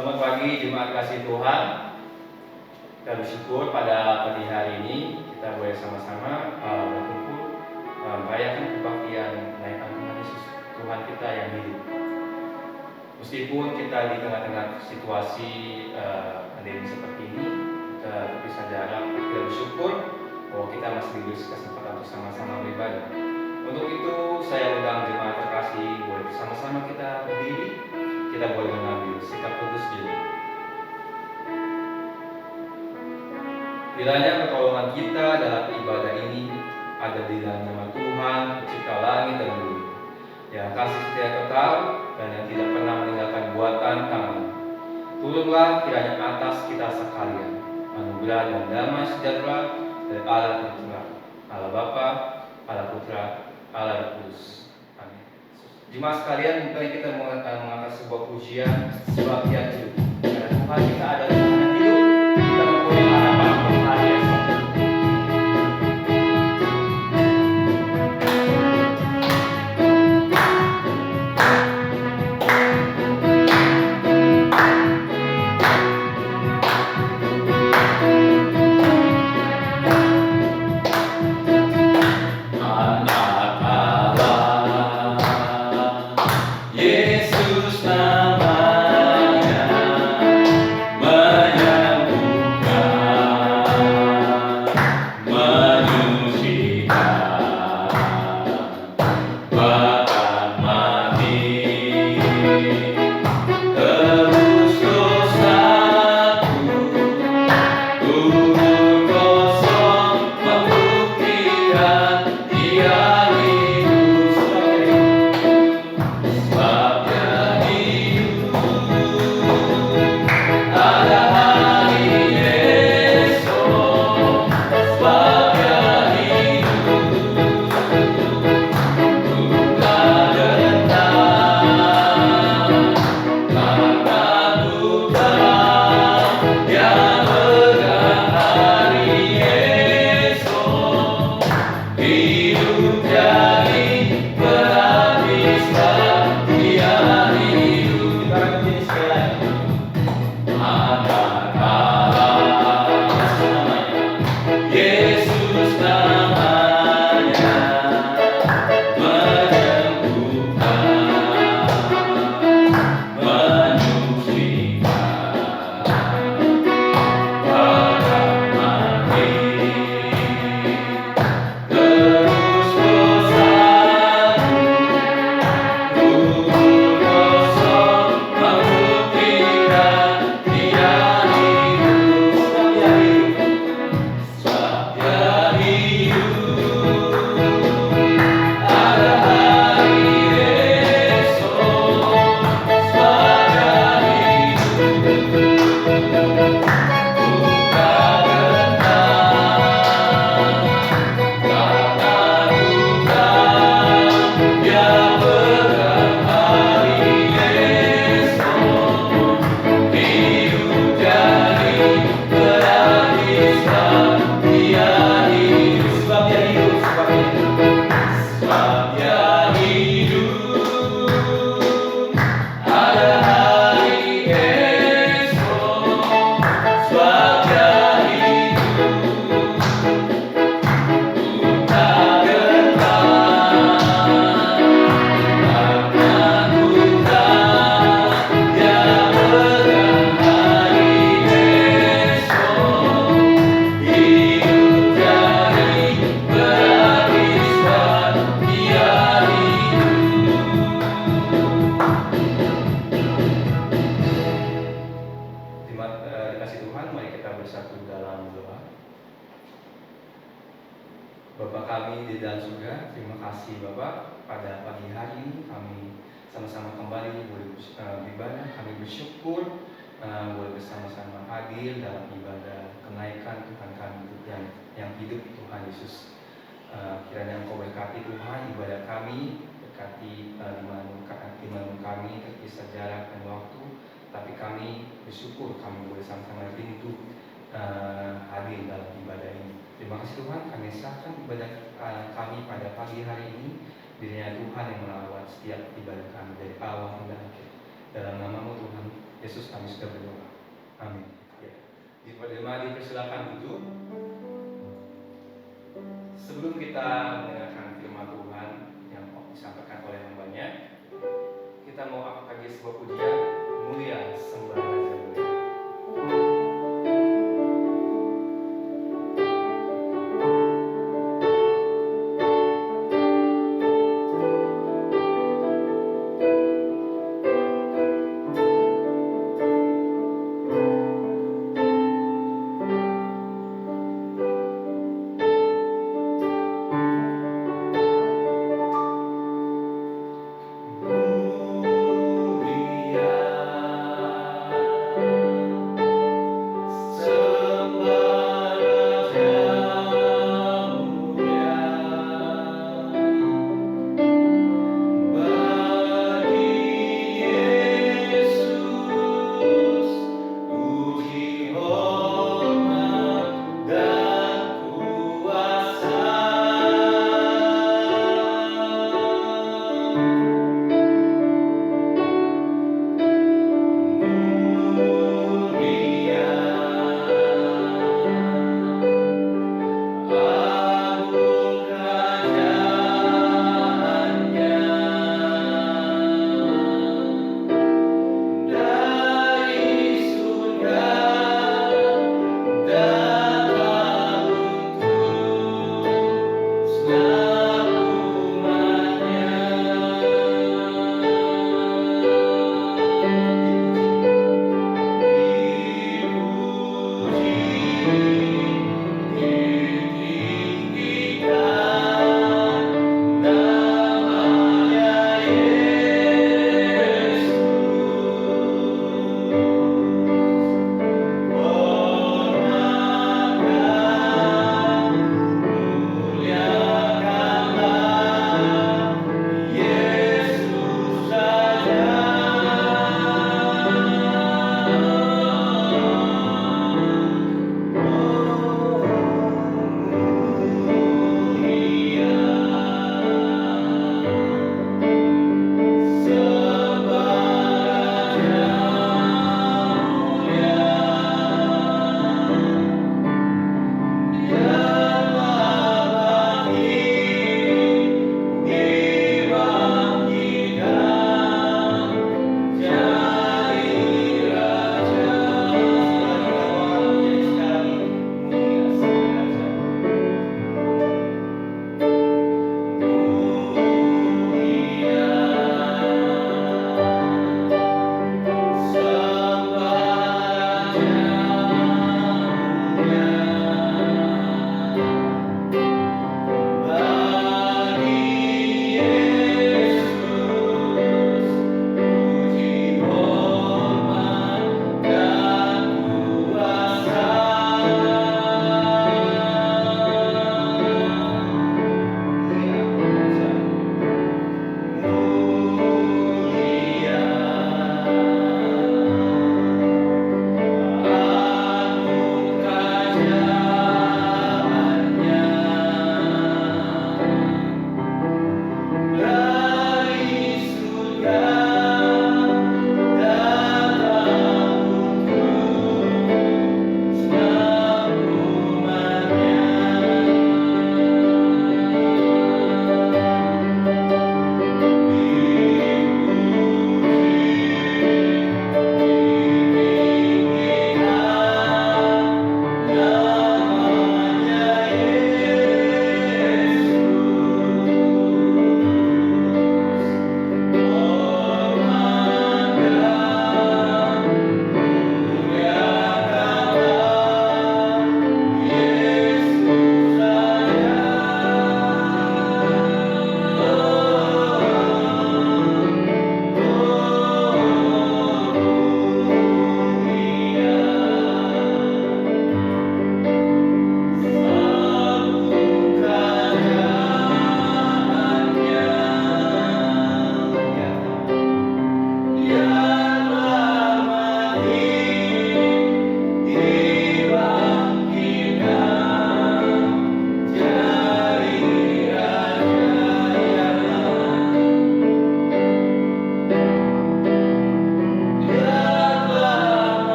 Selamat pagi jemaat kasih Tuhan. Kita bersyukur pada pagi hari ini kita boleh sama-sama berkumpul merayakan kebaktian kenaikan Tuhan Yesus, Tuhan kita yang hidup. Meskipun kita di tengah-tengah situasi pandemi seperti ini, kita bisa jarak, kita bersyukur bahwa kita masih diberi kesempatan untuk sama-sama beribadah. Untuk itu saya undang jemaat terkasih boleh bersama-sama kita berdiri, kita boleh mengambil sikap kudus dulu. Kiranya pertolongan kita dalam ibadah ini ada di dalam nama Tuhan, pencipta langit dan bumi, yang kasih setia kekal dan yang tidak pernah meninggalkan buatan tangan. Turunlah kiranya atas kita sekalian anugerah dan damai sejahtera dari Allah Putra, Allah Bapa, Allah Putra, Allah Roh Kudus. Amin. Jemaat sekalian, mari kita mengangkat sebuah pujian kebaktian hidup. Karena Tuhan kita ada di tengah hidup, kita mempunyai harapan untuk hari esok. Bapa kami di dalam surga, terima kasih Bapak. Pada pagi hari ini kami sama-sama kembali boleh beribadah. Kami bersyukur boleh bersama-sama hadir dalam ibadah kenaikan Tuhan kami yang hidup, Tuhan Yesus. Kiranya Engkau berkati Tuhan ibadah kami, berkati iman kami terpisah jarak dan waktu. Tapi kami bersyukur kami boleh sama-sama rindu hadir dalam ibadah ini. Terima kasih Tuhan, kami serahkan ibadah kami pada pagi hari ini. Biarnya Tuhan yang melawat setiap ibadah kami dari awal hingga akhir. Dalam nama-Mu Tuhan, Yesus kami sudah berdoa. Amin. Ya. Dipersilakan duduk. Sebelum kita mendengarkan firman Tuhan yang disampaikan oleh hambanya, kita mau angkat lagi sebuah pujian, mulia sembah Raja Mulia. Mulia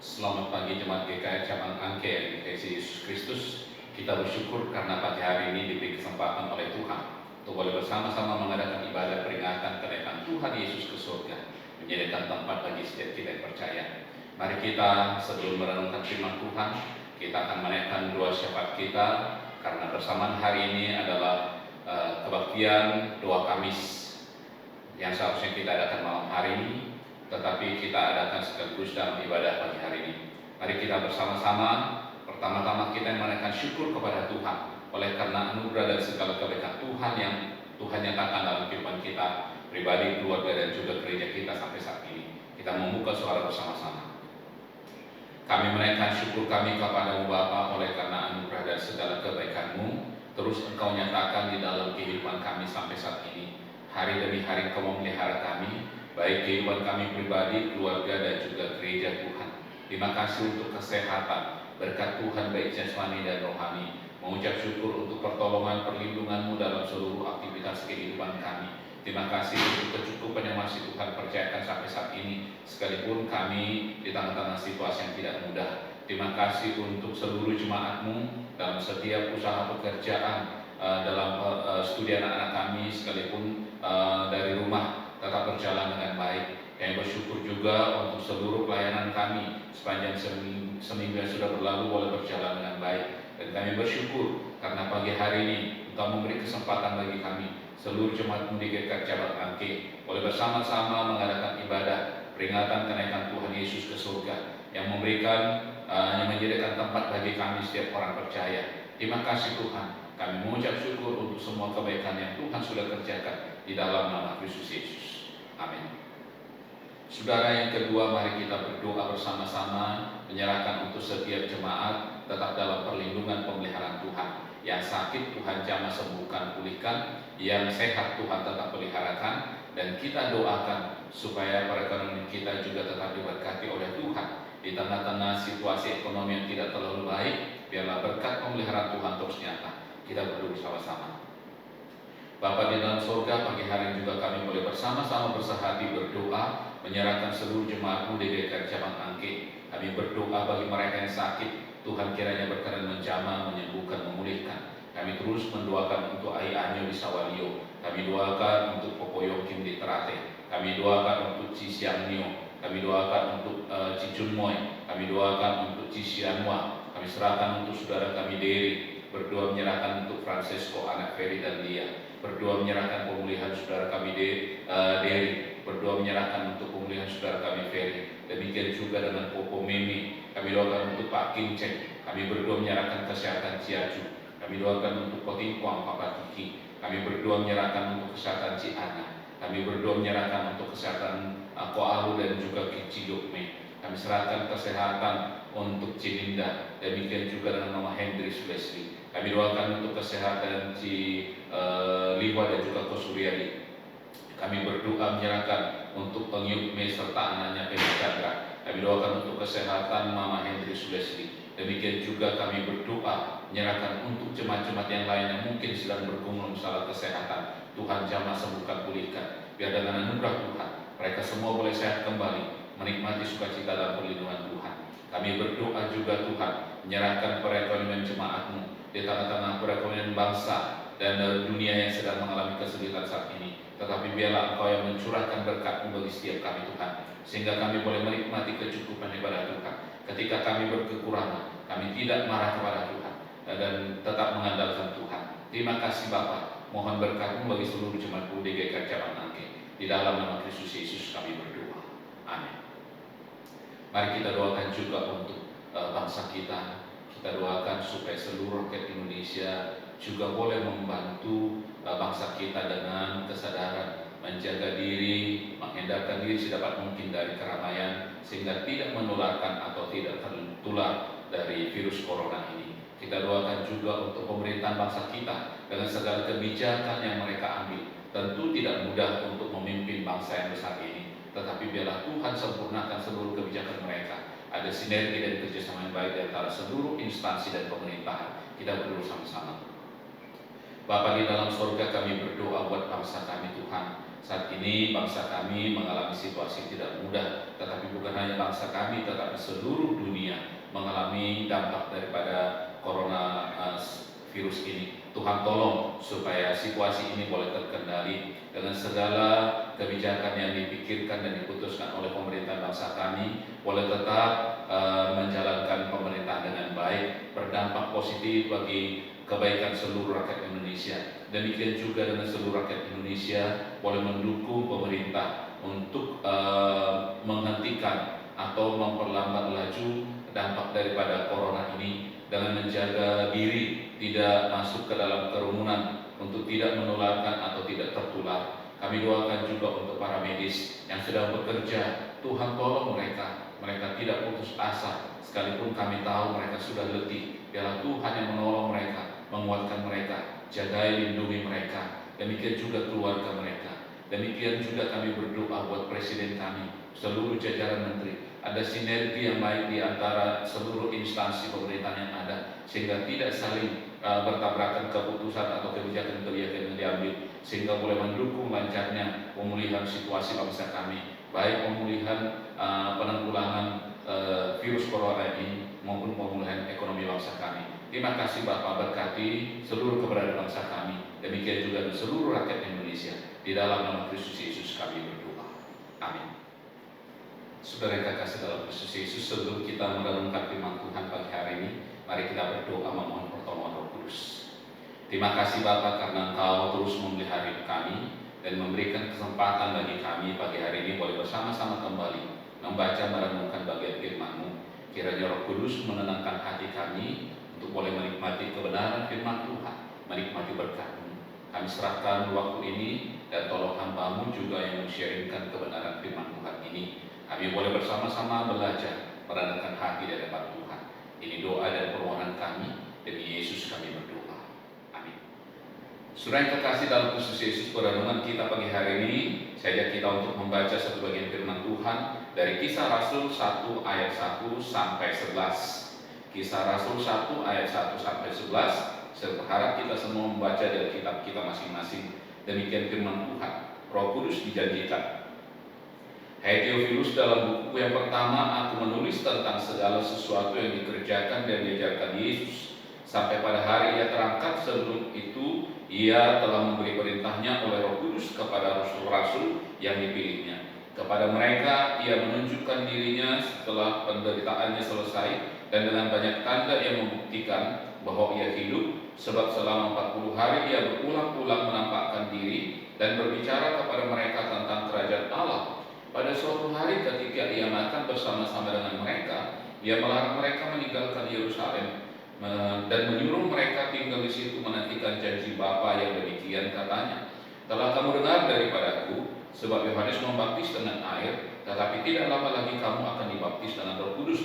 Selamat pagi jemaat GKR Cabang Angke yang dikasihi Yesus Kristus. Kita bersyukur karena pagi hari ini diberi kesempatan oleh Tuhan untuk boleh bersama-sama mengadakan ibadah peringatan kenaikan Tuhan Yesus ke surga, menyediakan tempat bagi setiap kita yang percaya. Mari kita sebelum merenungkan firman Tuhan, kita akan menaikkan doa syafaat kita karena bersamaan hari ini adalah kebaktian doa Kamis yang seharusnya kita adakan malam hari ini, tetapi kita adakan sekaligus dalam ibadah pagi hari ini. Mari kita bersama-sama, pertama-tama kita menaikkan syukur kepada Tuhan oleh karena anugerah dan segala kebaikan Tuhan yang Tuhan nyatakan dalam kehidupan kita pribadi, keluarga, dan juga gereja kita sampai saat ini. Kita membuka suara bersama-sama. Kami menaikkan syukur kami kepada-Mu Bapa oleh karena anugerah dan segala kebaikan-Mu terus Engkau nyatakan di dalam kehidupan kami sampai saat ini. Hari demi hari Engkau memelihara kami, baik kehidupan kami pribadi, keluarga, dan juga gereja Tuhan. Terima kasih untuk kesehatan, berkat Tuhan baik jasmani dan rohani. Mengucap syukur untuk pertolongan perlindungan-Mu dalam seluruh aktivitas kehidupan kami. Terima kasih untuk kecukupan yang masih Tuhan percayakan sampai saat ini, sekalipun kami di tengah-tengah situasi yang tidak mudah. Terima kasih untuk seluruh jemaat-Mu dalam setiap usaha pekerjaan, dalam studi anak-anak kami, sekalipun dari rumah tetap berjalan dengan baik. Kami bersyukur juga untuk seluruh pelayanan kami sepanjang seminggu yang sudah berlalu boleh berjalan dengan baik. Dan kami bersyukur karena pagi hari ini Engkau memberi kesempatan bagi kami seluruh jemaat-Mu di GKR Cabang Angke boleh bersama-sama mengadakan ibadah peringatan kenaikan Tuhan Yesus ke surga, yang memberikan yang menyediakan tempat bagi kami setiap orang percaya. Terima kasih Tuhan. Kami mengucap syukur untuk semua kebaikan yang Tuhan sudah kerjakan di dalam nama Kristus Yesus. Amin. Saudara, yang kedua, mari kita berdoa bersama-sama menyerahkan untuk setiap jemaat tetap dalam perlindungan pemeliharaan Tuhan. Yang sakit Tuhan jamah sembuhkan, pulihkan. Yang sehat Tuhan tetap peliharakan. Dan kita doakan supaya perekonomian kita juga tetap diberkati oleh Tuhan. Di tengah-tengah situasi ekonomi yang tidak terlalu baik, biarlah berkat pemeliharaan Tuhan terus nyata. Kita berdoa bersama-sama. Bapa di dalam surga, pagi hari juga kami boleh bersama-sama bersehati berdoa, menyerahkan seluruh jemaat-Mu di GKR Cabang Angke. Kami berdoa bagi mereka yang sakit, Tuhan kiranya berkenan menjamah, menyembuhkan, memulihkan. Kami terus mendoakan untuk Ai Anyo di Sawalio. Kami doakan untuk Popo Yokim di Terate. Kami doakan untuk Ci Siangnio. Kami doakan untuk Ci Chunmoy. Kami doakan untuk Ci Sianwa. Kami serahkan untuk saudara kami Dery. Berdoa menyerahkan untuk Francesco, anak Ferry dan Lia. Berdoa menyerahkan pemulihan saudara kami Dery. Berdoa menyerahkan untuk pemulihan saudara kami Ferry. Demikian juga dengan Popo Mimi. Kami doakan untuk Pak Kinceng. Kami berdoa menyerahkan kesehatan Ciaju. Kami doakan untuk Potingkuang, Papa Tiki. Kami berdoa menyerahkan untuk kesehatan Ci Ana. Kami berdoa menyerahkan untuk kesehatan Ko Alu dan juga Kici Yukme. Kami serahkan kesehatan untuk Cilinda. Demikian juga dengan Mama Hendri Sulesli. Kami doakan untuk kesehatan Ci Liwa dan juga Ko Suryadi. Kami berdoa menyerahkan untuk Pengyukme serta anaknya Pemi Chandra. Kami doakan untuk kesehatan Mama Hendri Sulesli. Demikian juga kami berdoa menyerahkan untuk jemaat-jemaat yang lain yang mungkin sedang bergumul masalah kesehatan. Tuhan jamah sembuhkan, pulihkan. Biar dengan anugerah Tuhan mereka semua boleh sehat kembali, menikmati sukacita dan perlindungan Tuhan. Kami berdoa juga Tuhan menyerahkan perekonomian jemaat-Mu di tengah-tengah perekonomian bangsa dan dunia yang sedang mengalami kesulitan saat ini. Tetapi biarlah Engkau yang mencurahkan berkat-Mu bagi setiap kami Tuhan, sehingga kami boleh menikmati kecukupan daripada Tuhan. Ketika kami berkekurangan, kami tidak marah kepada Tuhan dan tetap mengandalkan Tuhan. Terima kasih Bapa. Mohon berkat-Mu bagi seluruh jemaat-Mu di GKR Cabang Angke. Di dalam nama Kristus Yesus kami berdoa. Amin. Mari kita doakan juga untuk bangsa kita. Kita doakan supaya seluruh rakyat Indonesia juga boleh membantu bangsa kita dengan kesadaran menjaga diri, menghindarkan diri sedapat mungkin dari keramaian sehingga tidak menularkan atau tidak tertular dari virus corona ini. Kita doakan juga untuk pemerintahan bangsa kita dengan segala kebijakan yang mereka ambil. Tentu tidak mudah untuk memimpin bangsa yang besar ini, tetapi biarlah Tuhan sempurnakan seluruh kebijakan mereka. Ada sinergi dan kerjasama yang baik antara seluruh instansi dan pemerintahan. Kita berdoa sama-sama. Bapa di dalam surga, kami berdoa buat bangsa kami Tuhan. Saat ini bangsa kami mengalami situasi tidak mudah, tetapi bukan hanya bangsa kami, tetapi seluruh dunia mengalami dampak daripada corona virus ini. Tuhan tolong supaya situasi ini boleh terkendali dengan segala kebijakan yang dipikirkan dan diputuskan oleh pemerintah bangsa kami, boleh tetap menjalankan pemerintahan dengan baik, berdampak positif bagi kebaikan seluruh rakyat Indonesia. Demikian juga dengan seluruh rakyat Indonesia boleh mendukung pemerintah untuk menghentikan atau memperlambat laju dampak daripada corona ini dengan menjaga diri tidak masuk ke dalam kerumunan untuk tidak menularkan atau tidak tertular. Kami doakan juga untuk para medis yang sedang bekerja, Tuhan tolong mereka tidak putus asa sekalipun kami tahu mereka sudah letih. Biarlah Tuhan yang menolong mereka, menguatkan mereka, jagai lindungi mereka. Demikian juga keluarga mereka. Demikian juga kami berdoa buat presiden kami, seluruh jajaran menteri. Ada sinergi yang baik di antara seluruh instansi pemerintahan yang ada, sehingga tidak saling bertabrakan keputusan atau kebijakan-kebijakan yang diambil, sehingga boleh mendukung lancarnya pemulihan situasi bangsa kami, baik pemulihan penanggulangan virus corona ini maupun pemulihan ekonomi bangsa kami. Terima kasih Bapak, berkati seluruh keberadaan bangsa kami. Demikian juga seluruh rakyat Indonesia. Di dalam nama Kristus Yesus kami berdoa. Amin. Saudara yang kekasih dalam Kristus Yesus, sebelum kita merenungkan firman Tuhan pagi hari ini, mari kita berdoa memohon pertolongan Roh Kudus. Terima kasih Bapa karena Engkau terus memelihara hidup kami dan memberikan kesempatan bagi kami pagi hari ini boleh bersama-sama kembali membaca merenungkan bagian firman-Mu. Kiranya Roh Kudus menenangkan hati kami untuk boleh menikmati kebenaran firman Tuhan, menikmati berkat-Mu. Kami serahkan waktu ini dan tolong hamba-Mu juga yang men-sharingkan kebenaran firman Tuhan ini. Kami boleh bersama-sama belajar merendahkan hati di hadapan Tuhan. Ini doa dan permohonan kami, demi Yesus kami berdoa. Amin. Saudara yang terkasih dalam Kristus Yesus, perenungan kita pagi hari ini, saya ajak kita untuk membaca satu bagian firman Tuhan dari Kisah Rasul 1 ayat 1 sampai 11. Kisah Rasul 1 ayat 1 sampai 11. Saya berharap kita semua membaca dari kitab kita masing-masing. Demikian firman Tuhan. Roh Kudus dijanjikan. Hai Theophilus, dalam buku yang pertama aku menulis tentang segala sesuatu yang dikerjakan dan diajarkan Yesus sampai pada hari ia terangkat. Sebelum itu ia telah memberi perintahnya oleh Roh Kudus kepada rasul-rasul yang dipilihnya. Kepada mereka ia menunjukkan dirinya setelah penderitaannya selesai, dan dengan banyak tanda yang membuktikan bahwa ia hidup, sebab selama 40 hari ia berulang-ulang menampakkan diri dan berbicara kepada mereka tentang kerajaan Allah. Pada suatu hari ketika ia makan bersama-sama dengan mereka, ia melarang mereka meninggalkan Yerusalem dan menyuruh mereka tinggal di situ menantikan janji Bapa yang demikian katanya. Telah kamu dengar daripadaku, sebab Yohanes membaptis dengan air, tetapi tidak lama lagi kamu akan dibaptis dengan Roh Kudus.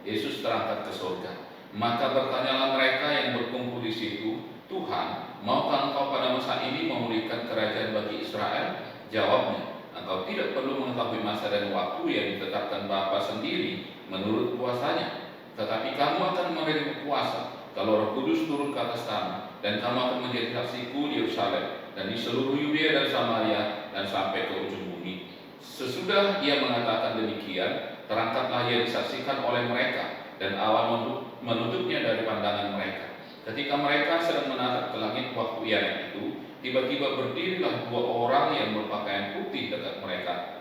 Yesus terangkat ke surga. Maka bertanyalah mereka yang berkumpul di situ, Tuhan, maukah Engkau pada masa ini memulihkan kerajaan bagi Israel? Jawabnya, Engkau tidak perlu mengetahui masa dan waktu yang ditetapkan Bapa sendiri menurut kuasanya. Tetapi kamu akan menerima kuasa kalau Roh Kudus turun ke atas kamu, dan kamu akan menjadi saksiku di Yerusalem dan di seluruh Yudea dan Samaria dan sampai ke ujung bumi. Sesudah ia mengatakan demikian, terangkatlah ia disaksikan oleh mereka, dan awan menutupnya dari pandangan mereka. Ketika mereka sedang menatap ke langit waktu ia naik itu, tiba-tiba berdirilah 2 orang yang berpakaian putih dekat mereka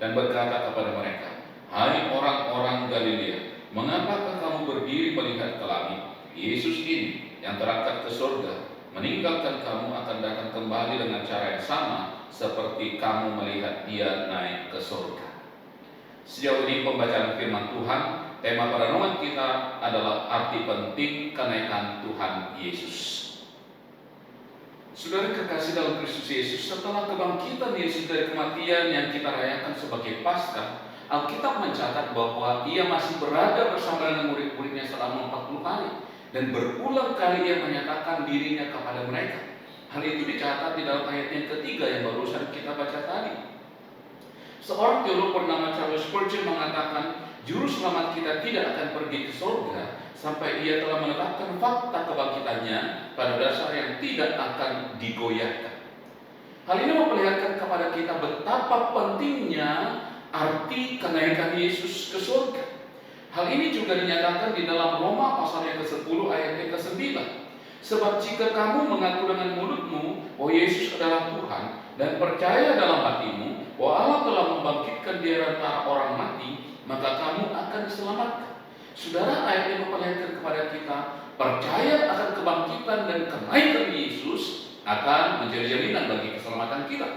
dan berkata kepada mereka, "Hai orang-orang Galilea, mengapakah kamu berdiri melihat ke langit? Yesus ini yang terangkat ke surga meninggalkan kamu akan datang kembali dengan cara yang sama seperti kamu melihat dia naik ke surga." Sejauh ini pembacaan firman Tuhan. Tema perenungan kita adalah arti penting kenaikan Tuhan Yesus. Saudara kekasih dalam Kristus Yesus, setelah kebangkitan Yesus dari kematian yang kita rayakan sebagai Paskah, Alkitab mencatat bahwa ia masih berada bersama dengan murid-muridnya selama 40 hari, dan berulang kali ia menyatakan dirinya kepada mereka. Hal itu dicatat di dalam ayat yang ketiga yang barusan kita baca tadi. Seorang teolog bernama Charles Spurgeon mengatakan, Juru Selamat kita tidak akan pergi ke surga sampai ia telah menetapkan fakta kebangkitannya pada dasar yang tidak akan digoyahkan. Hal ini memperlihatkan kepada kita betapa pentingnya arti kenaikan Yesus ke surga. Hal ini juga dinyatakan di dalam Roma pasal yang ke-10 ayat yang ke-9. Sebab jika kamu mengaku dengan mulutmu bahwa Yesus adalah Tuhan dan percaya dalam hatimu bahwa Allah telah membangkitkan Dia antara orang mati, maka kamu akan diselamatkan. Saudara, ayat ini memperlihatkan kepada kita percaya akan kebangkitan dan kenaikan Yesus akan menjadi jaminan bagi keselamatan kita.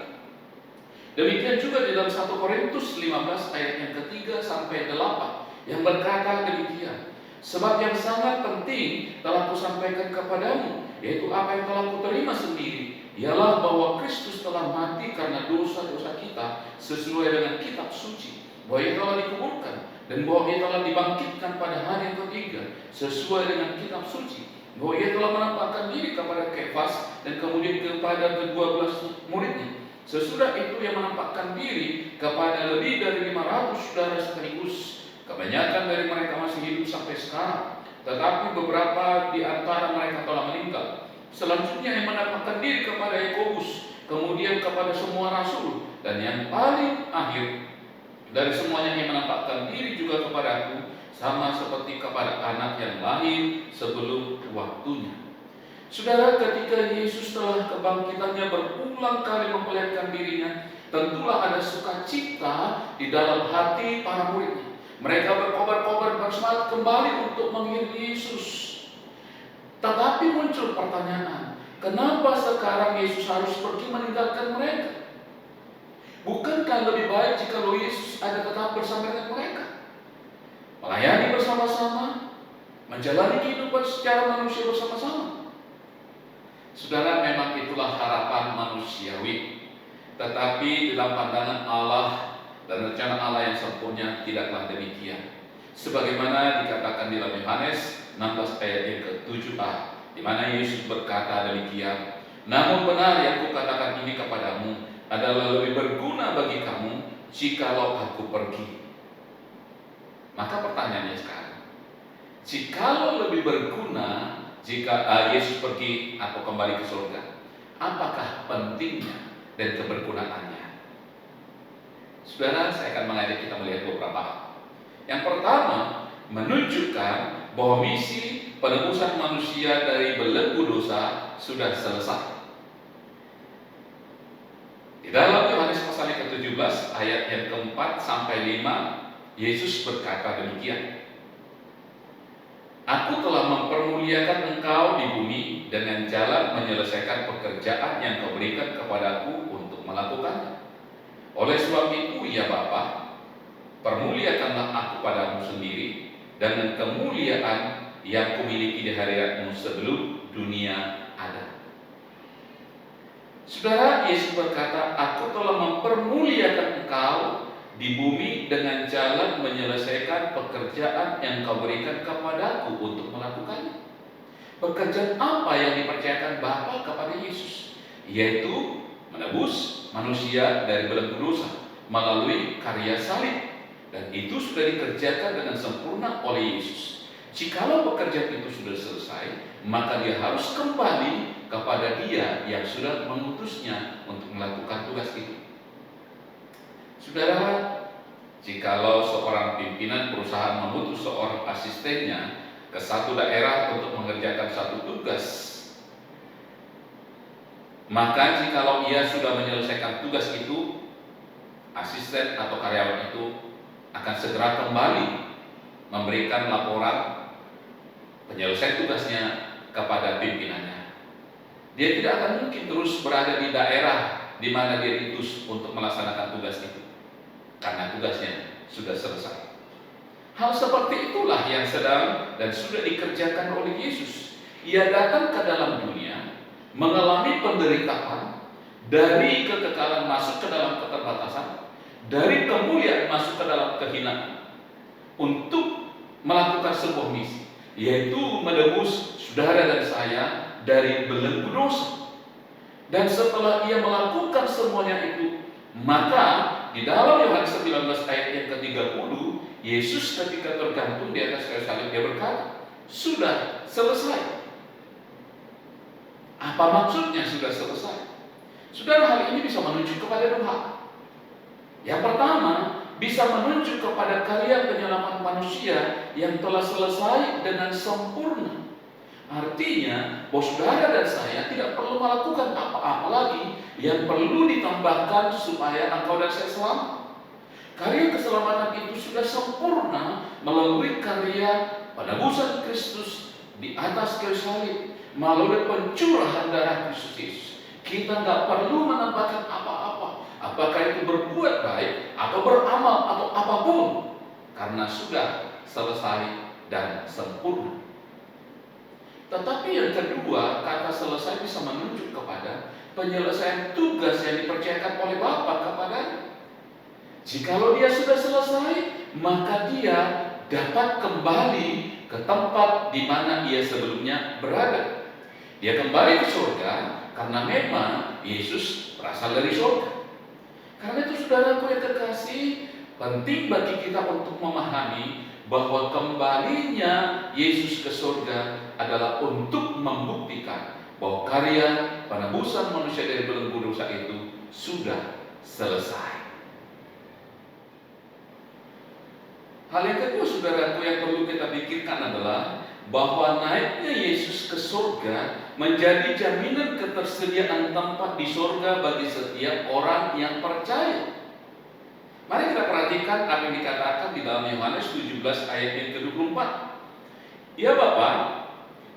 Demikian juga di dalam 1 Korintus 15 ayat yang ke-3 sampai 8 yang berkata demikian. Sebab yang sangat penting telah kusampaikan kepadamu, yaitu apa yang telah kuterima sendiri, ialah bahwa Kristus telah mati karena dosa-dosa kita sesuai dengan kitab suci, bahwa Ia telah dikuburkan dan bahwa Ia telah dibangkitkan pada hari yang ketiga sesuai dengan kitab suci, bahwa Ia telah menampakkan diri kepada Kefas dan kemudian kepada ke-12 muridnya. Sesudah itu Ia menampakkan diri kepada lebih dari 500 saudara sekaligus. Kebanyakan dari mereka masih hidup sampai sekarang, tetapi beberapa di antara mereka telah meninggal. Selanjutnya Ia menampakkan diri kepada Yakobus, kemudian kepada semua rasul, dan yang paling akhir dari semuanya Ia menampakkan diri juga kepada aku, sama seperti kepada anak yang lahir sebelum waktunya. Saudara, ketika Yesus telah kebangkitannya berulang kali memperlihatkan dirinya, tentulah ada sukacita di dalam hati para muridnya. Mereka berkobar-kobar bersemangat kembali untuk mengiringi Yesus. Tetapi muncul pertanyaan, kenapa sekarang Yesus harus pergi meninggalkan mereka? Bukankah lebih baik jika Yesus ada tetap bersama dengan mereka, melayani bersama-sama, menjalani kehidupan secara manusia bersama-sama? Saudara, memang itulah harapan manusiawi. Tetapi dalam pandangan Allah dan rencana Allah yang sempurna tidaklah demikian. Sebagaimana dikatakan di dalam Yohanes 16 ayat yang ke-7a, di mana Yesus berkata demikian, namun benar yang kukatakan ini kepadamu adalah lebih berguna bagi kamu jikalau aku pergi. Maka pertanyaannya sekarang, jikalau lebih berguna jika Yesus pergi atau kembali ke surga, apakah pentingnya dan kebergunaannya? Saudara, saya akan mengajak kita melihat beberapa hal. Yang pertama, menunjukkan bahwa misi penebusan manusia dari belenggu dosa sudah selesai. Di dalam Yohanes pasal yang ke-17 ayat yang ke-4 sampai 5, Yesus berkata demikian. Aku telah mempermuliakan engkau di bumi dengan jalan menyelesaikan pekerjaan yang kau berikan kepadaku untuk melakukannya. Oleh sebab itu, ya Bapa, permuliakanlah aku padamu sendiri dengan kemuliaan yang kumiliki di hadiratmu sebelum dunia ada. Saudara, Yesus berkata, aku telah mempermuliakan engkau di bumi dengan jalan menyelesaikan pekerjaan yang kau berikan kepadaku untuk melakukannya. Pekerjaan apa yang dipercayakan Bapa kepada Yesus? Yaitu menebus manusia dari belenggu dosa melalui karya salib, dan itu sudah dikerjakan dengan sempurna oleh Yesus. Jikalau pekerjaan itu sudah selesai, maka Dia harus kembali kepada Dia yang sudah mengutusnya untuk melakukan tugas itu. Saudara, jikalau seorang pimpinan perusahaan mengutus seorang asistennya ke satu daerah untuk mengerjakan satu tugas, maka jikalau ia sudah menyelesaikan tugas itu, asisten atau karyawan itu akan segera kembali memberikan laporan penyelesaian tugasnya kepada pimpinannya. Dia tidak akan mungkin terus berada di daerah di mana dia diutus untuk melaksanakan tugas itu, karena tugasnya sudah selesai. Hal seperti itulah yang sedang dan sudah dikerjakan oleh Yesus. Ia datang ke dalam dunia, mengalami penderitaan, dari kekekalan masuk ke dalam keterbatasan, dari kemuliaan masuk ke dalam kehinaan, untuk melakukan sebuah misi, yaitu menebus saudara dan saya dari belenggu dosa. Dan setelah ia melakukan semuanya itu, maka di dalam Yohanes 19 ayat yang ke-30, Yesus ketika tergantung di atas kayu salib, Dia berkata, sudah selesai. Apa maksudnya sudah selesai? Saudara, hal ini bisa menunjuk kepada dua hal. Yang pertama, bisa menunjuk kepada karya penyelamat manusia yang telah selesai dengan sempurna. Artinya, bahwa saudara dan saya tidak perlu melakukan apa-apa lagi yang perlu ditambahkan supaya engkau dan saya selamat. Karya keselamatan itu sudah sempurna melalui karya penebusan Kristus di atas kayu salib, melalui pencurahan darah Kristus Yesus. Kita nggak perlu menambahkan apa-apa, apakah itu berbuat baik atau beramal atau apapun, karena sudah selesai dan sempurna. Tetapi yang kedua, kata selesai bisa menunjuk kepada penyelesaian tugas yang dipercayakan oleh Bapa kepadanya. Jikalau dia sudah selesai, maka dia dapat kembali ke tempat di mana ia sebelumnya berada. Dia kembali ke surga karena memang Yesus berasal dari surga. Karena itu saudaraku yang terkasih, penting bagi kita untuk memahami bahwa kembalinya Yesus ke surga adalah untuk membuktikan bahwa karya penebusan manusia dari belenggu dosa itu sudah selesai. Hal yang kedua saudaraku yang perlu kita pikirkan adalah bahwa naiknya Yesus ke surga menjadi jaminan ketersediaan tempat di surga bagi setiap orang yang percaya. Mari kita perhatikan apa yang dikatakan di dalam Yohanes 17 ayat yang ke-24. Ya Bapa,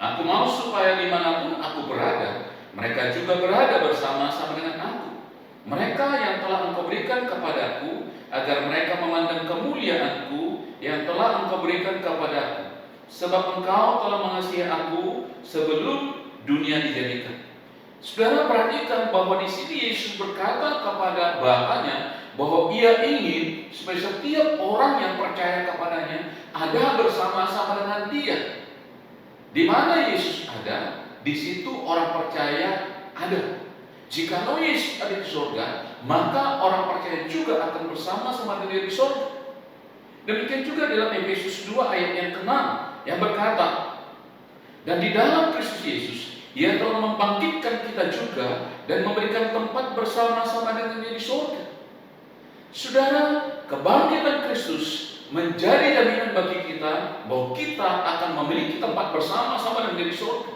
aku mau supaya dimanapun aku berada, mereka juga berada bersama-sama dengan aku. Mereka yang telah Engkau berikan kepadaku, agar mereka memandang kemuliaanku yang telah Engkau berikan kepadaku. Sebab Engkau telah mengasihi aku sebelum dunia dijadikan. Saudara perhatikan bahwa di sini Yesus berkata kepada Bapaknya bahwa Ia ingin supaya setiap orang yang percaya kepadanya ada bersama-sama dengan Dia. Di mana Yesus ada, di situ orang percaya ada. Jikalau Yesus ada di surga, maka orang percaya juga akan bersama-sama dengan Dia di surga. Demikian juga dalam Efesus 2 ayat yang ke-6 yang berkata, dan di dalam Kristus Yesus Ia telah membangkitkan kita juga dan memberikan tempat bersama-sama dengan Dia di surga. Saudara, kebangkitan Kristus menjadi jaminan bagi kita bahwa kita akan memiliki tempat bersama-sama dengan Dia di surga.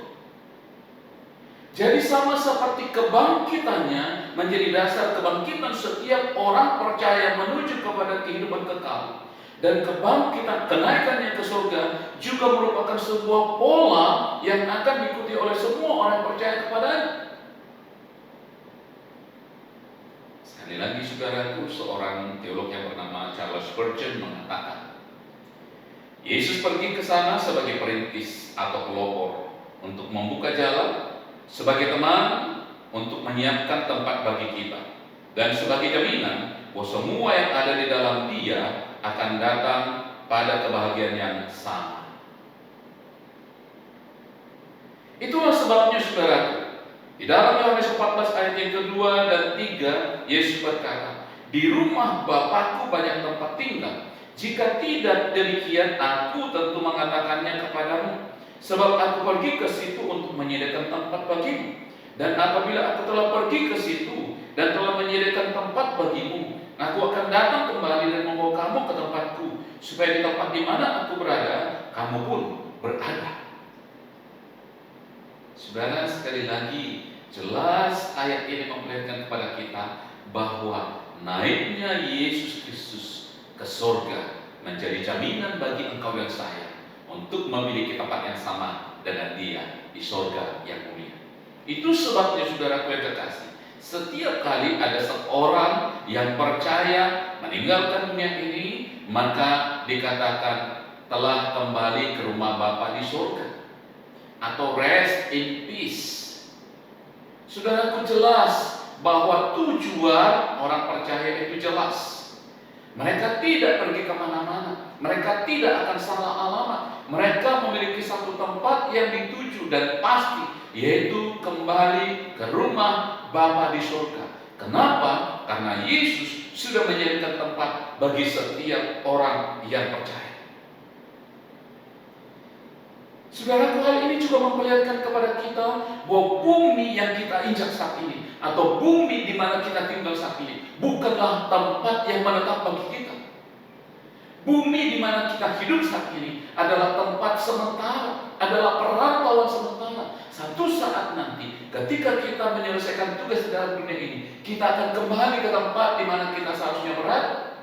Jadi sama seperti kebangkitannya menjadi dasar kebangkitan setiap orang percaya menuju kepada kehidupan kekal. Dan kebangkitan kenaikannya ke surga juga merupakan sebuah pola yang akan diikuti oleh semua orang yang percaya kepadanya. Sekali lagi saudaraku, seorang teolog yang bernama Charles Spurgeon mengatakan, Yesus pergi ke sana sebagai perintis atau pelopor untuk membuka jalan, sebagai teman untuk menyiapkan tempat bagi kita, dan sebagai jaminan bahwa semua yang ada di dalam Dia akan datang pada kebahagiaan yang sama. Itulah sebabnya saudaraku, di dalam Yohanes 14 ayat yang kedua dan 3, Yesus berkata, di rumah Bapakku banyak tempat tinggal. Jika tidak demikian, aku tentu mengatakannya kepadamu. Sebab aku pergi ke situ untuk menyediakan tempat bagimu. Dan apabila aku telah pergi ke situ dan telah menyediakan tempat bagimu, aku akan datang kembali dan membawa kamu ke tempatku, supaya di tempat di mana aku berada, kamu pun berada. Saudara, sekali lagi, jelas ayat ini memperlihatkan kepada kita bahwa naiknya Yesus Kristus ke surga menjadi jaminan bagi engkau dan saya untuk memiliki tempat yang sama dengan Dia di surga yang mulia. Itu sebabnya saudaraku yang terkasih, setiap kali ada seorang yang percaya meninggalkan dunia ini, maka dikatakan telah kembali ke rumah Bapa di surga, atau rest in peace. Saudaraku, jelas bahwa tujuan orang percaya itu jelas. Mereka tidak pergi kemana-mana, mereka tidak akan salah alamat. Mereka memiliki satu tempat yang dituju dan pasti, yaitu kembali ke rumah Bapa di surga. Kenapa? Karena Yesus sudah menyediakan tempat bagi setiap orang yang percaya. Saudaraku, hal ini juga memperlihatkan kepada kita bahwa bumi yang kita injak saat ini atau bumi di mana kita tinggal saat ini bukanlah tempat yang menetap bagi kita. Bumi di mana kita hidup saat ini adalah tempat sementara, adalah perantauan sementara. Satu saat nanti, ketika kita menyelesaikan tugas dalam dunia ini, kita akan kembali ke tempat di mana kita seharusnya berada.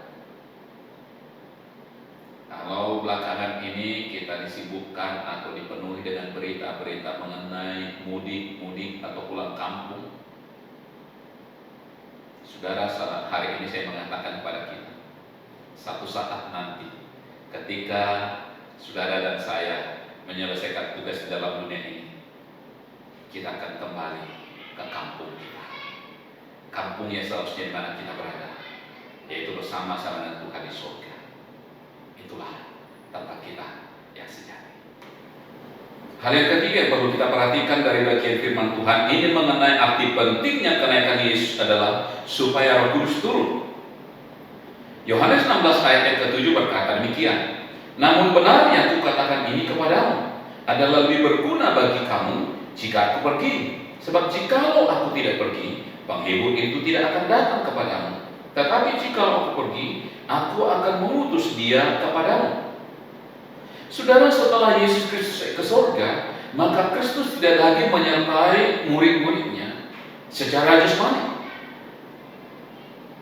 Kalau belakangan ini kita disibukkan atau dipenuhi dengan berita-berita mengenai mudik atau pulang kampung, saudara, hari ini saya mengatakan kepada kita, satu saat nanti ketika saudara dan saya menyelesaikan tugas di dalam dunia ini, kita akan kembali ke kampung kita. Kampung yang seharusnya di mana kita berada, yaitu bersama-sama dengan Tuhan di surga. Itulah tempat kita yang sejati. Hal yang ketiga yang perlu kita perhatikan dari bagian firman Tuhan ini mengenai arti pentingnya kenaikan Yesus adalah supaya Roh Kudus turun. Yohanes 16 ayat yang ke-7 berkata demikian, namun benar yang kukatakan ini kepadamu adalah lebih berguna bagi kamu jika aku pergi. Sebab jikalau aku tidak pergi, penghibur itu tidak akan datang kepadamu. Tetapi jikalau aku pergi, aku akan mengutus dia kepadamu. Saudara, setelah Yesus Kristus ke surga, maka Kristus tidak lagi menyertai murid-muridnya secara jasmani.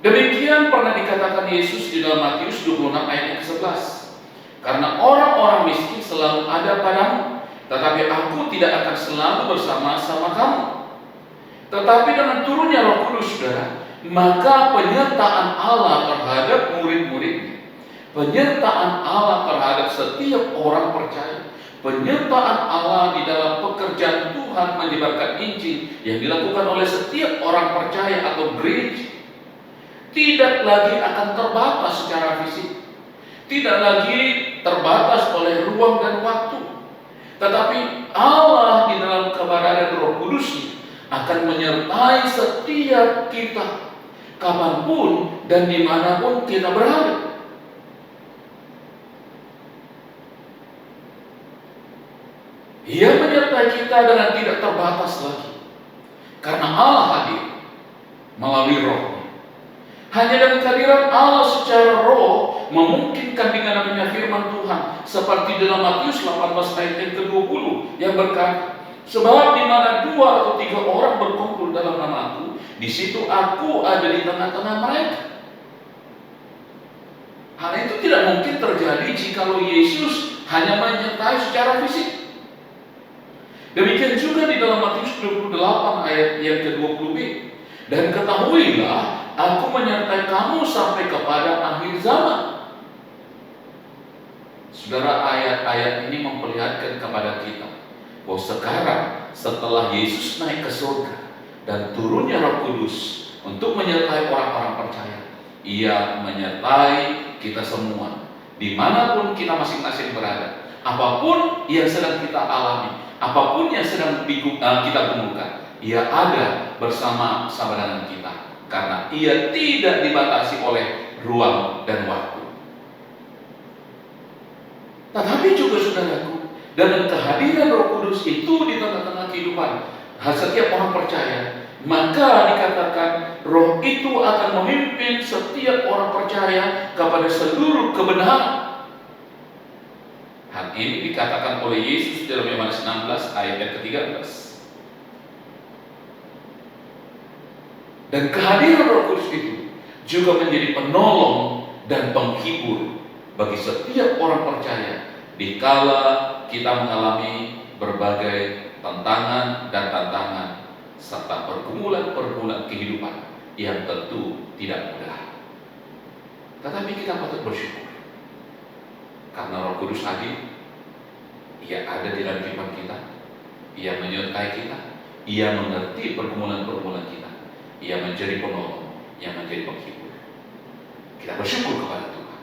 Demikian pernah dikatakan Yesus di dalam Matius 26 ayat yang ke-11. Karena orang-orang miskin selalu ada padamu, tetapi aku tidak akan selalu bersama-sama kamu. Tetapi dengan turunnya Roh Kudus, saudara, maka penyertaan Allah terhadap murid-muridnya, penyertaan Allah terhadap setiap orang percaya, penyertaan Allah di dalam pekerjaan Tuhan menyebarkan Injil yang dilakukan oleh setiap orang percaya atau gereja, tidak lagi akan terbatas secara fisik, tidak lagi terbatas oleh ruang dan waktu, tetapi Allah di dalam keberadaan Roh Kudus akan menyertai setiap kita kapanpun dan dimanapun kita berada. Ia menyertai kita dengan tidak terbatas lagi, karena Allah hadir melalui Roh. Hanya dengan kehadiran Allah secara roh memungkinkan dengan adanya firman Tuhan, seperti dalam Matius 18 ayat yang ke-20 yang berkata, sebab di mana 2 atau 3 orang berkumpul dalam nama-Ku, di situ Aku ada di tengah-tengah mereka. Hal itu tidak mungkin terjadi jikalau Yesus hanya menyertai secara fisik. Demikian juga di dalam Matius 28 ayat yang ke-20b. Dan ketahuilah, Aku menyertai kamu sampai kepada akhir zaman. Saudara, ayat-ayat ini memperlihatkan kepada kita bahwa sekarang setelah Yesus naik ke surga dan turunnya Roh Kudus untuk menyertai orang-orang percaya, Ia menyertai kita semua dimanapun kita masing-masing berada. Apapun yang sedang kita alami, apapun yang sedang kita gumulkan, Ia ada bersama-sama dengan kita, karena Ia tidak dibatasi oleh ruang dan waktu. Tetapi juga saudaraku, dengan kehadiran Roh Kudus itu di tengah-tengah kehidupan setiap orang percaya, maka dikatakan Roh itu akan memimpin setiap orang percaya kepada seluruh kebenaran. Hal ini dikatakan oleh Yesus dalam Yohanes 16 ayat yang ke-13. Dan kehadiran Roh Kudus itu juga menjadi penolong dan penghibur bagi setiap orang percaya dikala kita mengalami berbagai tantangan dan tantangan serta pergumulan-pergumulan kehidupan yang tentu tidak mudah. Tetapi kita patut bersyukur karena Roh Kudus hadir. Ia ada di dalam kehidupan kita, Ia menyertai kita, Ia mengerti pergumulan-pergumulan kita, Ia menjadi penolong, Ia menjadi penghibur. Kita bersyukur kepada Tuhan.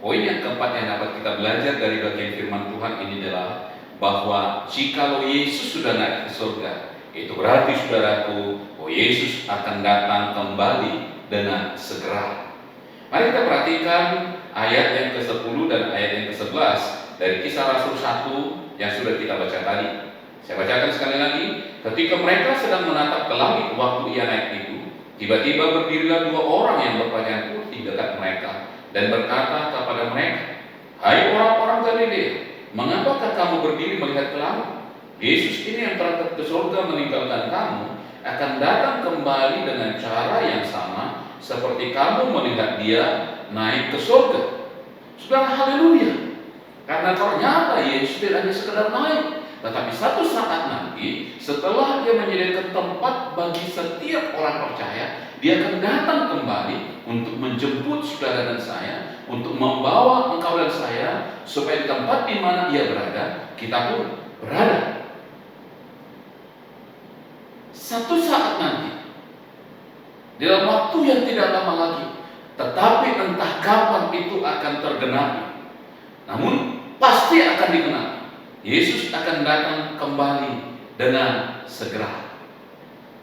Poin yang keempat yang dapat kita belajar dari bagian firman Tuhan ini adalah bahwa jikalau Yesus sudah naik ke surga, itu berarti saudaraku, bahwa Yesus akan datang kembali dengan segera. Mari kita perhatikan ayat yang ke-10 dan ayat yang ke-11 dari Kisah Rasul 1 yang sudah kita baca tadi. Saya bacakan sekali lagi. ketika mereka sedang menatap ke langit waktu ia naik itu, tiba-tiba berdirilah dua orang yang berpakaian putih dekat mereka dan berkata kepada mereka, "Hai orang-orang Galilea, mengapakah kamu berdiri melihat ke langit? Yesus ini yang terangkat ke surga meninggalkan kamu akan datang kembali dengan cara yang sama seperti kamu melihat dia naik ke surga." Saudara, haleluya. Karena ternyata Yesus tidak hanya sekedar naik, tetapi satu saat nanti setelah dia menyediakan tempat bagi setiap orang percaya, dia akan datang kembali untuk menjemput saudara dan saya, untuk membawa engkau dan saya supaya di tempat di mana ia berada, kita pun berada. Satu saat nanti, dalam waktu yang tidak lama lagi, tetapi entah kapan itu akan tergenapi, namun pasti akan digenapi. Yesus akan datang kembali dengan segera.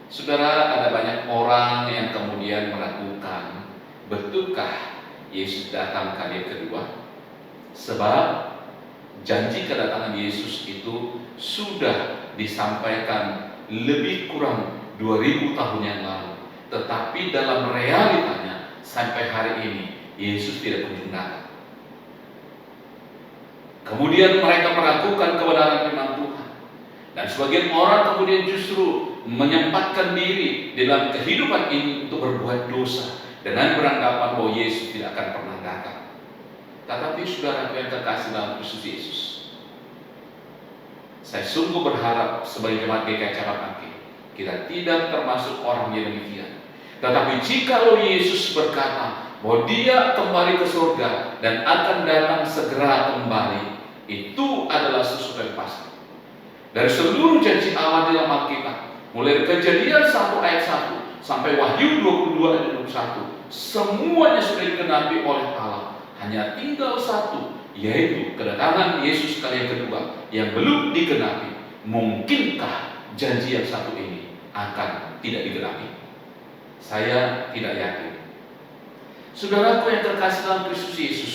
Saudara, ada banyak orang yang kemudian meragukan, betulkah Yesus datang kali kedua? Sebab janji kedatangan Yesus itu sudah disampaikan lebih kurang 2000 tahun yang lalu. Tetapi dalam realitanya sampai hari ini Yesus tidak kunjung datang. Kemudian mereka meragukan kebenaran firman Tuhan. Dan sebagian orang kemudian justru menyempatkan diri dalam kehidupan ini untuk berbuat dosa dengan beranggapan bahwa Yesus tidak akan pernah datang. Tetapi saudara yang terkasih dalam Kristus Yesus, saya sungguh berharap sebagai jemaat GKI Cabang Angke, kita tidak termasuk orang yang demikian. Tetapi jikalau Yesus berkata bahwa dia kembali ke surga dan akan datang segera kembali, itu adalah sesuatu yang pasti. Dari seluruh janji Allah dalam Alkitab, mulai dari Kejadian 1 ayat 1 sampai Wahyu 22 ayat 21, semuanya sudah digenapi oleh Allah. Hanya tinggal satu, yaitu kedatangan Yesus kali yang kedua yang belum digenapi. Mungkinkah janji yang satu ini akan tidak digenapi? Saya tidak yakin. Saudaraku yang terkasih dalam Kristus Yesus,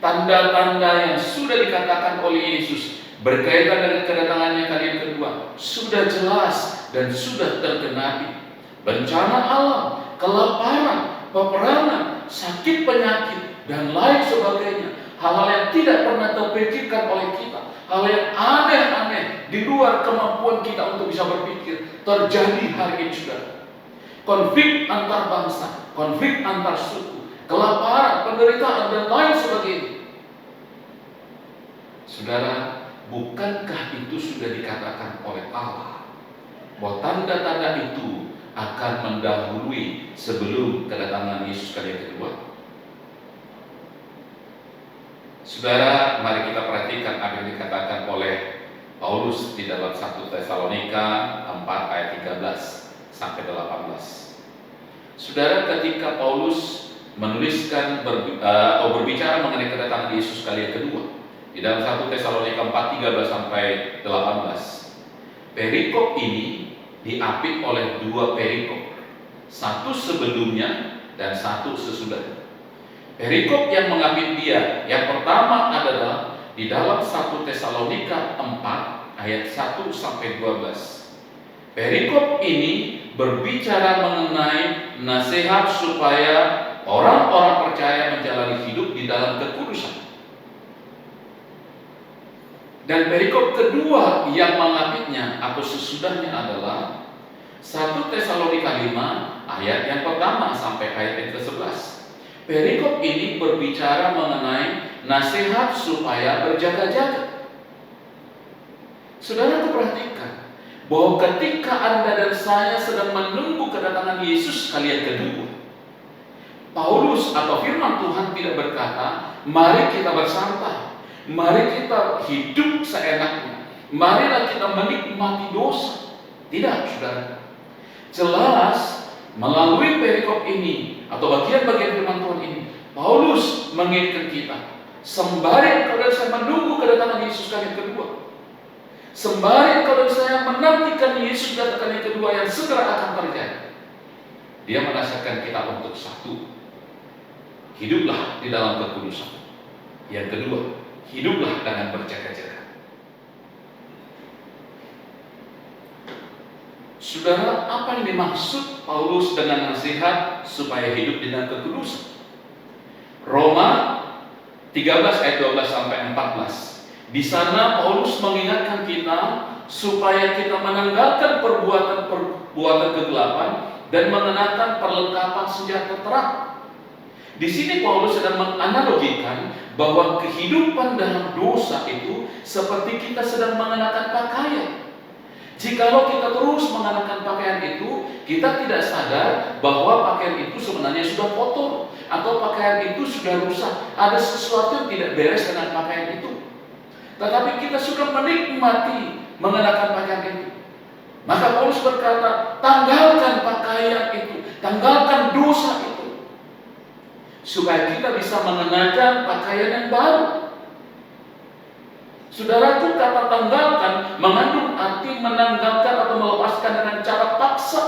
tanda-tanda yang sudah dikatakan oleh Yesus berkaitan dengan kedatangannya kali yang kedua sudah jelas dan sudah tergenapi. Bencana alam, kelaparan, peperangan, sakit penyakit, dan lain sebagainya, hal-hal yang tidak pernah terpikirkan oleh kita, hal yang aneh-aneh di luar kemampuan kita untuk bisa berpikir, terjadi hari ini, saudara. Konflik antar bangsa, konflik antar suku, kelaparan, penderitaan, dan lain sebagainya. Saudara, bukankah itu sudah dikatakan oleh Allah bahwa tanda-tanda itu akan mendahului sebelum kedatangan Yesus kali yang kedua? Saudara, mari kita perhatikan apa yang dikatakan oleh Paulus di dalam 1 Tesalonika 4 ayat 13 sampai 18. Saudara, ketika Paulus menuliskan atau berbicara mengenai kedatangan Yesus kali yang kedua di dalam 1 Tesalonika 4 13 sampai 18, perikop ini diapit oleh dua perikop, satu sebelumnya dan satu sesudahnya. Perikop yang mengapit dia yang pertama adalah di dalam 1 Tesalonika 4 ayat 1 sampai 12. Perikop ini berbicara mengenai nasihat supaya orang-orang percaya menjalani hidup di dalam kekudusan. Dan perikop kedua yang mengapitnya atau sesudahnya adalah 1 Tesalonika 5 ayat yang pertama sampai ayat yang ke-11. Perikop ini berbicara mengenai nasihat supaya berjaga-jaga. Saudara perhatikan bahwa ketika Anda dan saya sedang menunggu kedatangan Yesus kali yang kedua, Paulus atau firman Tuhan tidak berkata, mari kita bersantai, mari kita hidup seenaknya, marilah kita menikmati dosa. Tidak, saudara. Jelas melalui perikop ini atau bagian-bagian firman Tuhan ini, Paulus mengingatkan kita, sembari engkau dan saya menunggu kedatangan Yesus kali yang kedua, sembari engkau dan saya menantikan Yesus datang kali yang kedua yang segera akan terjadi, dia menasihatkan kita untuk satu, hiduplah di dalam kekudusan. Yang kedua, hiduplah dengan berjaga-jaga. Saudara, apa yang dimaksud Paulus dengan nasihat supaya hidup dengan kekudusan? Roma 13 ayat 12 sampai 14. Di sana Paulus mengingatkan kita supaya kita menanggalkan perbuatan kegelapan dan mengenakan perlengkapan senjata terang. Di sini Paulus sedang menganalogikan bahwa kehidupan dalam dosa itu seperti kita sedang mengenakan pakaian. Jikalau kita terus mengenakan pakaian itu, kita tidak sadar bahwa pakaian itu sebenarnya sudah kotor atau pakaian itu sudah rusak. Ada sesuatu yang tidak beres dengan pakaian itu. Tetapi kita sudah menikmati mengenakan pakaian itu. Maka Paulus berkata, tanggalkan pakaian itu, tanggalkan dosa itu, supaya kita bisa mengenakan pakaian yang baru. Saudaraku, kata tanggalkan mengandung arti menanggalkan atau melepaskan dengan cara paksa.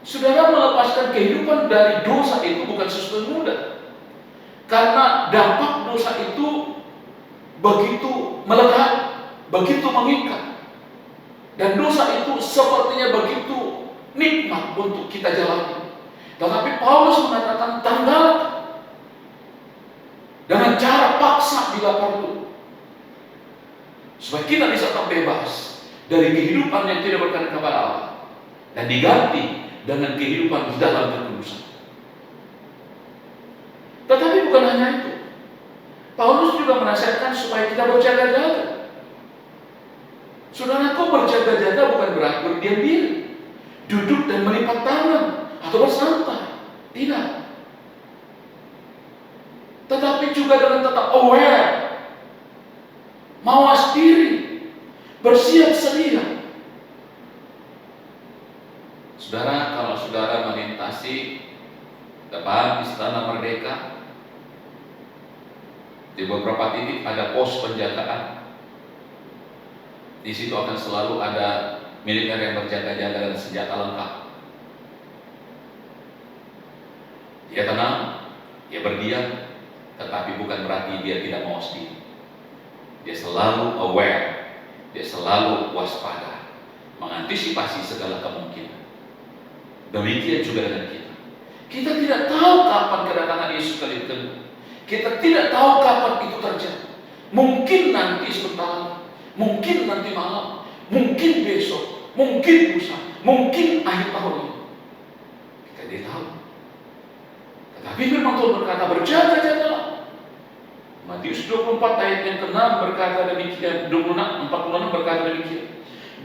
Saudara, melepaskan kehidupan dari dosa itu bukan sesuatu yang mudah. Karena dampak dosa itu begitu melekat, begitu mengikat. Dan dosa itu sepertinya begitu nikmat untuk kita jalani. Tetapi Paulus mengatakan tanggalkan dengan cara paksa bila perlu, supaya kita bisa terbebas dari kehidupan yang tidak berkenan kepada Allah dan diganti dengan kehidupan di dalam kekudusan. Tetapi bukan hanya itu, Paulus juga menasihatkan supaya kita berjaga-jaga. Saudaraku, berjaga-jaga bukan berarti berdiam diri, duduk dan melipat tangan atau bersantai. Tidak. Tetapi juga dengan tetap aware, mawas diri, bersiap sedia. Saudara, kalau saudara melintasi depan Istana Merdeka, di beberapa titik ada pos penjagaan. Di situ akan selalu ada militer yang berjaga-jaga dengan senjata lengkap. Dia tenang, dia berdiam, tetapi bukan berarti dia tidak mawas diri. Dia selalu aware, dia selalu waspada, mengantisipasi segala kemungkinan. Demikian juga dengan kita. Kita tidak tahu kapan kedatangan Yesus kali kedua. Kita tidak tahu kapan itu terjadi. Mungkin nanti sebentar, mungkin nanti malam, mungkin besok, mungkin lusa, mungkin akhir tahun ini. Kita tidak tahu. Tetapi memang Tuhan berkata, berjaga-jagalah. Matius 24 ayat yang ke-6 berkata demikian, 46 berkata demikian.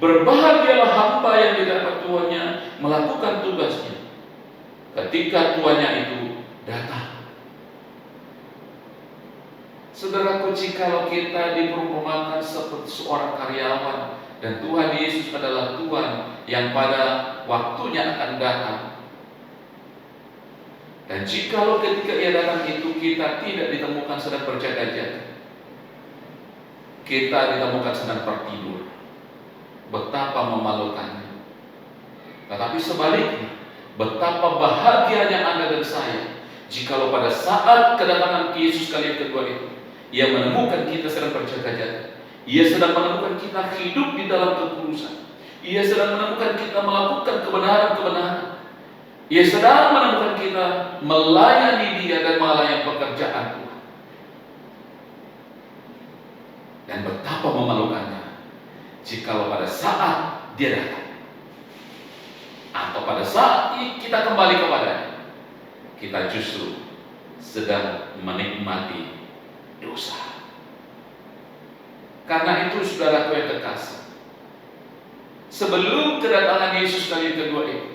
Berbahagialah hamba yang didapat tuannya melakukan tugasnya ketika tuannya itu datang. Saudaraku, jikalau kita diperumpamakan seperti seorang karyawan dan Tuhan Yesus adalah Tuhan yang pada waktunya akan datang, dan jikalau ketika Ia datang itu kita tidak ditemukan sedang berjaga-jaga, kita ditemukan sedang tertidur, betapa memalukannya. Tetapi sebaliknya, betapa bahagianya Anda dan saya jikalau pada saat kedatangan Yesus kali yang kedua itu Ia menemukan kita sedang berjaga-jaga. Ia sedang menemukan kita hidup di dalam kekudusan. Ia sedang menemukan kita melakukan kebenaran-kebenaran. Ia sedang menemukan kita melayani Dia dan melayani pekerjaan Tuhan. Dan betapa memalukannya jikalau pada saat Dia datang atau pada saat kita kembali kepadanya, kita justru sedang menikmati dosa. Karena itu, saudaraku yang terkasih, sebelum kedatangan Yesus kali kedua itu,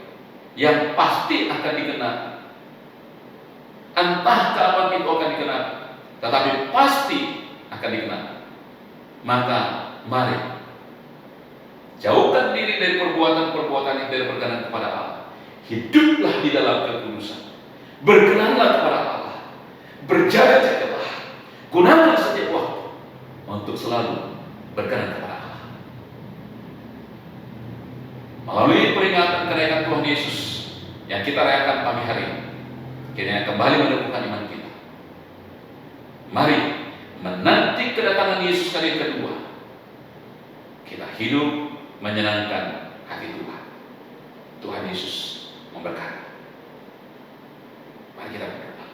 yang pasti akan dikenakan, entah kapan itu akan dikenakan, tetapi pasti akan dikenakan. Maka mari jauhkan diri dari perbuatan-perbuatan yang tidak berkenan kepada Allah. Hiduplah di dalam kekudusan, berkenanlah kepada Allah, berjaga-jagalah, gunakan setiap waktu untuk selalu berkenan kepada Allah. Melalui peringatan kenaikan Tuhan Yesus yang kita rayakan pagi hari ini, kiranya kembali meneguhkan iman kita. Mari menanti kedatangan Yesus kali kedua. Kita hidup menyenangkan hati Tuhan. Tuhan Yesus memberkati. Mari kita berdoa.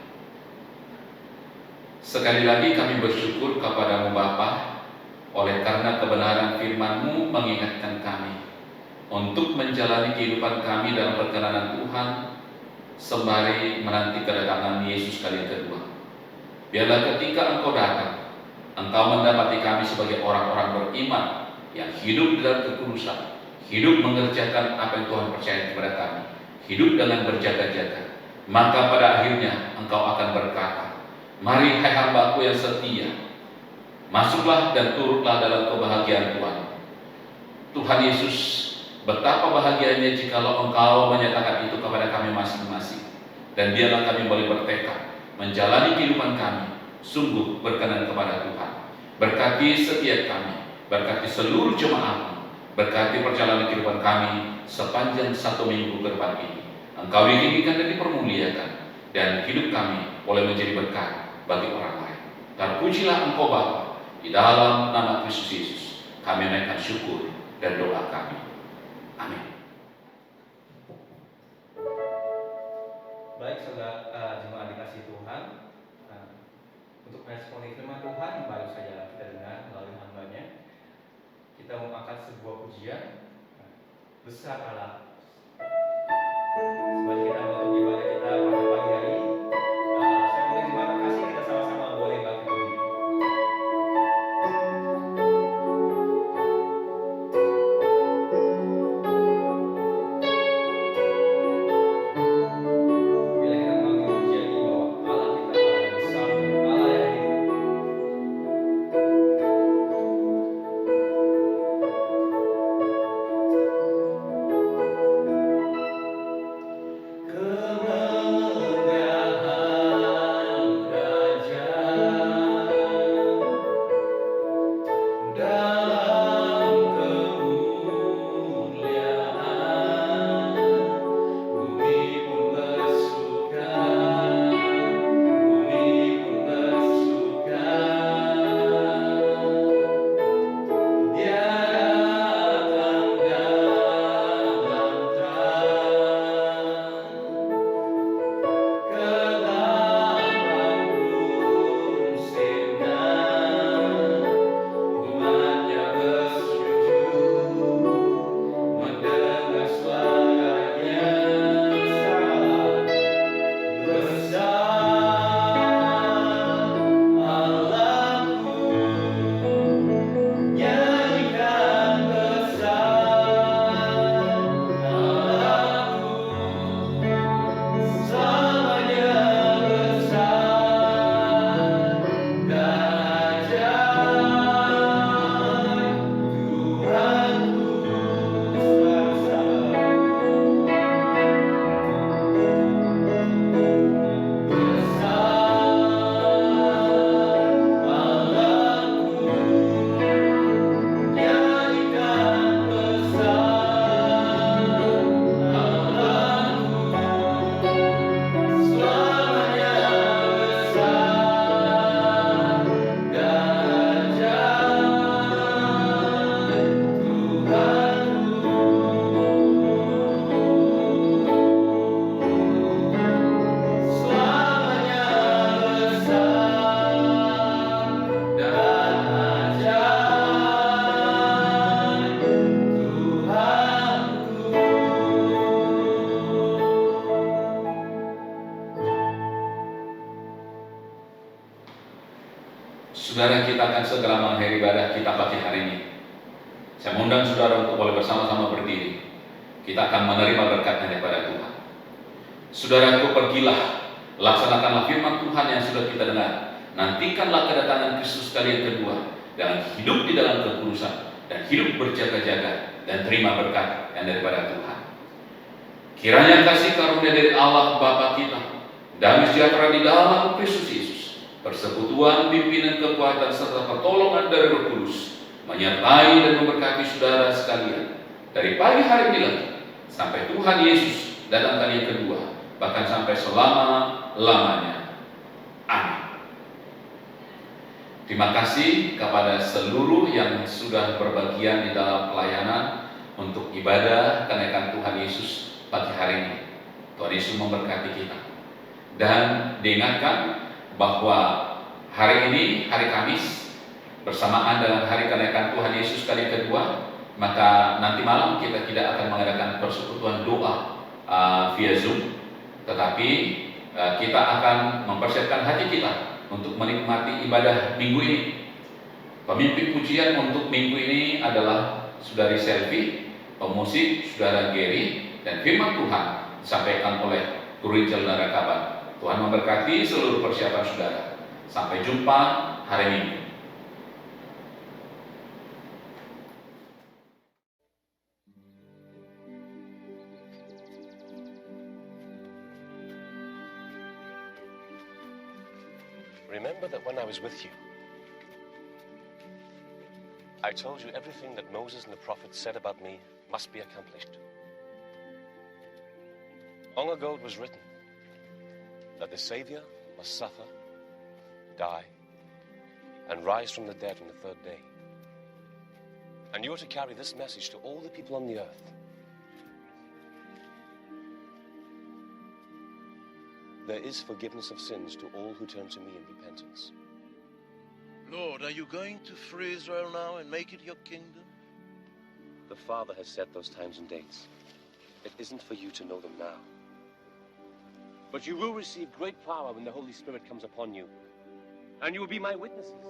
Sekali lagi kami bersyukur kepada-Mu Bapa, oleh karena kebenaran firman-Mu mengingatkan kami untuk menjalani kehidupan kami dalam perkenanan Tuhan sembari menanti kedatangan Yesus kali yang kedua. Biarlah ketika Engkau datang, Engkau mendapati kami sebagai orang-orang beriman yang hidup dalam kekudusan, hidup mengerjakan apa yang Tuhan percaya kepada kami, hidup dengan berjaga-jaga. Maka pada akhirnya Engkau akan berkata, "Mari hai hamba-Ku yang setia, masuklah dan turutlah dalam kebahagiaan Tuhan." Tuhan Yesus, betapa bahagianya jikalau Engkau menyatakan itu kepada kami masing-masing. Dan biarlah kami boleh bertekad menjalani kehidupan kami sungguh berkenan kepada Tuhan. Berkati setiap kami, berkati seluruh jemaat, berkati perjalanan kehidupan kami sepanjang 1 minggu ke depan ini. Engkau ditinggikan dan dipermuliakan, dan hidup kami boleh menjadi berkat bagi orang lain. Terpujilah Engkau Bapa, di dalam nama Kristus Yesus kami menaikkan syukur dan doa kami. Amin. Baik saudara jemaat dikasih Tuhan, untuk meresponi firman Tuhan yang baru saja kita dengar melalui hamba-Nya, kita mengangkat sebuah pujian, Besar Allah. Sebelum kita menutup ibadah kita pada pagi hari, saya mau terima kasih, kita sama-sama boleh bangkit berdiri. Bila kita mengambil pujian ini bahwa Allah kita Allah yang besar, Allah yang hidup. Saudara, kita akan segera mengakhiri ibadah kita pagi hari ini. Saya mengundang saudara untuk boleh bersama-sama berdiri. Kita akan menerima berkat daripada Tuhan. Saudaraku, pergilah, laksanakanlah firman Tuhan yang sudah kita dengar. Nantikanlah kedatangan Kristus kali yang kedua, dan hidup di dalam kekudusan, dan hidup berjaga-jaga, dan terima berkat yang daripada Tuhan. Kiranya kasih karunia dari Allah Bapa kita, damai sejahtera di dalam Kristus Yesus, persekutuan, pimpinan, kekuatan, serta pertolongan dari Roh Kudus menyertai dan memberkati saudara sekalian dari pagi hari ini lagi sampai Tuhan Yesus datang kali yang kedua, bahkan sampai selama-lamanya. Amin. Terima kasih kepada seluruh yang sudah berbagian di dalam pelayanan untuk ibadah kenaikan Tuhan Yesus pagi hari ini. Tuhan Yesus memberkati kita. Dan diingatkan bahwa hari ini, hari Kamis, bersamaan dengan hari kenaikan Tuhan Yesus kali kedua, maka nanti malam kita tidak akan mengadakan persekutuan doa via Zoom, tetapi kita akan mempersiapkan hati kita untuk menikmati ibadah minggu ini. Pemimpin pujian untuk minggu ini adalah Saudari Selvi, pemusik Saudara Gary, dan firman Tuhan disampaikan oleh Guru Injil Narakaban. Tuhan memberkati seluruh persiapan saudara. Sampai jumpa hari Minggu. Remember that when I was with you, I told you everything that Moses and the prophets said about me must be accomplished. Long ago it was written that the Savior must suffer, die, and rise from the dead on the third day. And you are to carry this message to all the people on the earth. There is forgiveness of sins to all who turn to me in repentance. Lord, are you going to free Israel now and make it your kingdom? The Father has set those times and dates. It isn't for you to know them now. But you will receive great power when the Holy Spirit comes upon you. And you will be my witnesses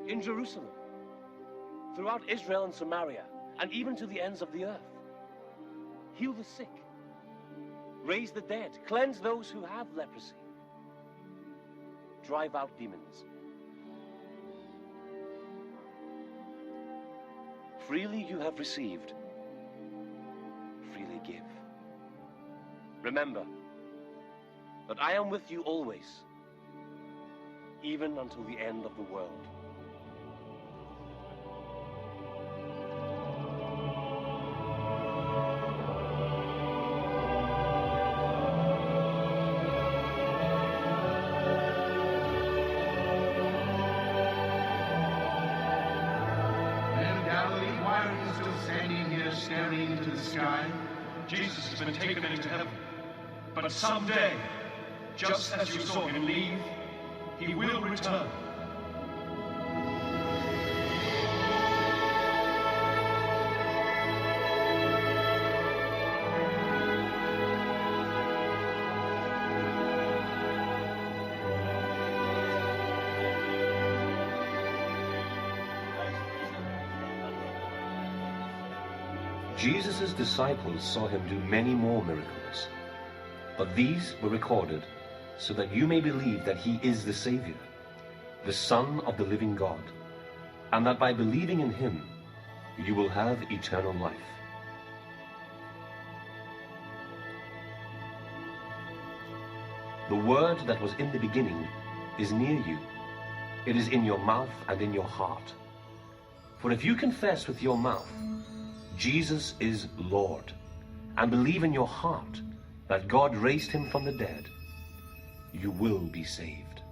in Jerusalem, throughout Israel and Samaria, and even to the ends of the earth. Heal the sick, raise the dead, cleanse those who have leprosy, drive out demons. Freely you have received, freely give. Remember that I am with you always, even until the end of the world. Staring into the sky, Jesus has been taken into heaven. But someday, just as you saw him leave, he will return. Jesus' disciples saw him do many more miracles, but these were recorded so that you may believe that he is the Savior, the Son of the living God, and that by believing in him, you will have eternal life. The word that was in the beginning is near you. It is in your mouth and in your heart. For if you confess with your mouth Jesus is Lord, and believe in your heart that God raised him from the dead, you will be saved.